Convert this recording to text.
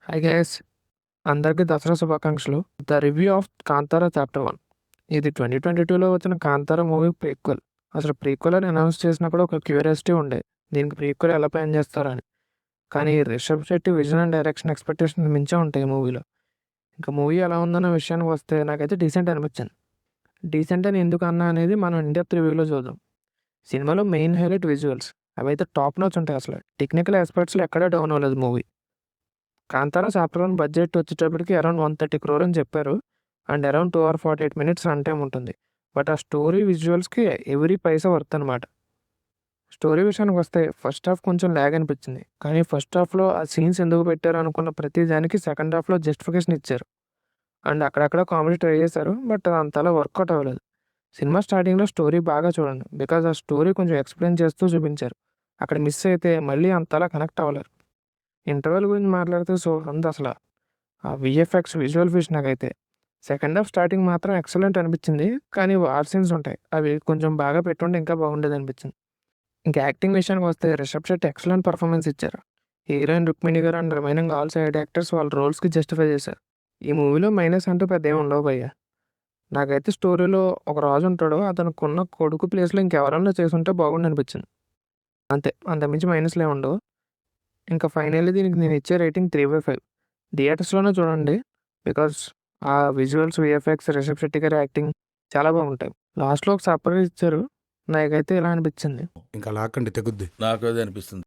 Hi guys, అందరికీ దసరా శుభాకాంక్షలు. The review of Kantara chapter 1. ఇది 2022లో వచ్చిన కాంతారా మూవీ ప్రీక్వెల్. అసలు ప్రీక్వెల్ అని అనౌన్స్ చేసినప్పుడు ఒక క్యూరియాసిటీ ఉండే, దీనికి ప్రీక్వెల్ ఎలా ప్లాన్ చేస్తారని. కానీ Rishab Shetty vision and direction expectation మించే ఉంటాయి మూవీలో. ఇంకా మూవీ ఎలా ఉందన్న విషయానికి వస్తే నాకైతే డీసెంట్ అనిపించింది. డీసెంట్ అని ఎందుకు అన్నా అనేది మనం ఇండెప్త్ రివ్యూలో చూద్దాం. సినిమాలో మెయిన్ హైలైట్ విజువల్స్, అవైతే టాప్ నోట్స్ ఉంటాయి. అసలు టెక్నికల్ ఆస్పెక్ట్స్లో ఎక్కడా డౌన్ అవ్వలేదు మూవీ. కాంతారా చాప్టర్ 1 బడ్జెట్ వచ్చేటప్పటికి అరౌండ్ 130 crore అని చెప్పారు. And around 2 or 48 minutes run time ఉంటుంది. బట్ ఆ స్టోరీ విజువల్స్కి ఎవ్రీ పైసా వర్త్ అనమాట. స్టోరీ విషయానికి వస్తే ఫస్ట్ హాఫ్ కొంచెం ల్యాగ్ అనిపించింది. కానీ ఫస్ట్ హాఫ్లో ఆ సీన్స్ ఎందుకు పెట్టారు అనుకున్న ప్రతి దానికి సెకండ్ హాఫ్లో జస్టిఫికేషన్ ఇచ్చారు. అండ్ అక్కడక్కడ కామెడీ ట్రై చేశారు, బట్ అంతలా వర్కౌట్ అవ్వలేదు. సినిమా స్టార్టింగ్లో స్టోరీ బాగా చూడండి, బికాజ్ ఆ స్టోరీ కొంచెం ఎక్స్ప్లెయిన్ చేస్తూ చూపించారు. అక్కడ మిస్ అయితే మళ్ళీ అంతలా కనెక్ట్ అవ్వలేరు. ఇంటర్వెల్ గురించి మాట్లాడితే సో అంత అసలు ఆ విఎఫ్ఎక్స్ విజువల్ ఫీస్ నాకైతే సెకండ్ హాఫ్ స్టార్టింగ్ మాత్రం ఎక్సలెంట్ అనిపించింది. కానీ వార్ సీన్స్ ఉంటాయి, అవి కొంచెం బాగా పెట్టుంటే ఇంకా బాగుండేది అనిపించింది. ఇంకా యాక్టింగ్ విషయానికి వస్తే రిషబ్ శెట్టి ఎక్సలెంట్ పర్ఫార్మెన్స్ ఇచ్చారు. హీరోయిన్ రుక్మిణి గారు and remaining all side actors వాళ్ళ రోల్స్కి జస్టిఫై చేశారు. ఈ మూవీలో మైనస్ అంటూ పెద్ద ఏమి ఉండవు భయ్య. నాకైతే స్టోరీలో ఒక రాజు ఉంటాడు, అతనుకున్న కొడుకు ప్లేస్లో ఇంకెవరన్నా చేసుంటే బాగుండి అనిపించింది. అంతే, అంతకుమించి మైనస్లే ఉండవు. ఇంకా ఫైనల్లీ దీనికి నేను ఇచ్చే రేటింగ్ 3/5. థియేటర్స్లోనే చూడండి, బికాస్ ఆ విజువల్స్, విఎఫ్ఎక్స్, రిషబ్ శెట్టి గారి యాక్టింగ్ చాలా బాగుంటాయి. లాస్ట్లో ఒక సర్ప్రైజ్ ఇచ్చారు, నాకైతే ఇలా అనిపించింది. ఇంకా లాక్కండి తెగుద్ది. నాకు అదే అనిపిస్తుంది.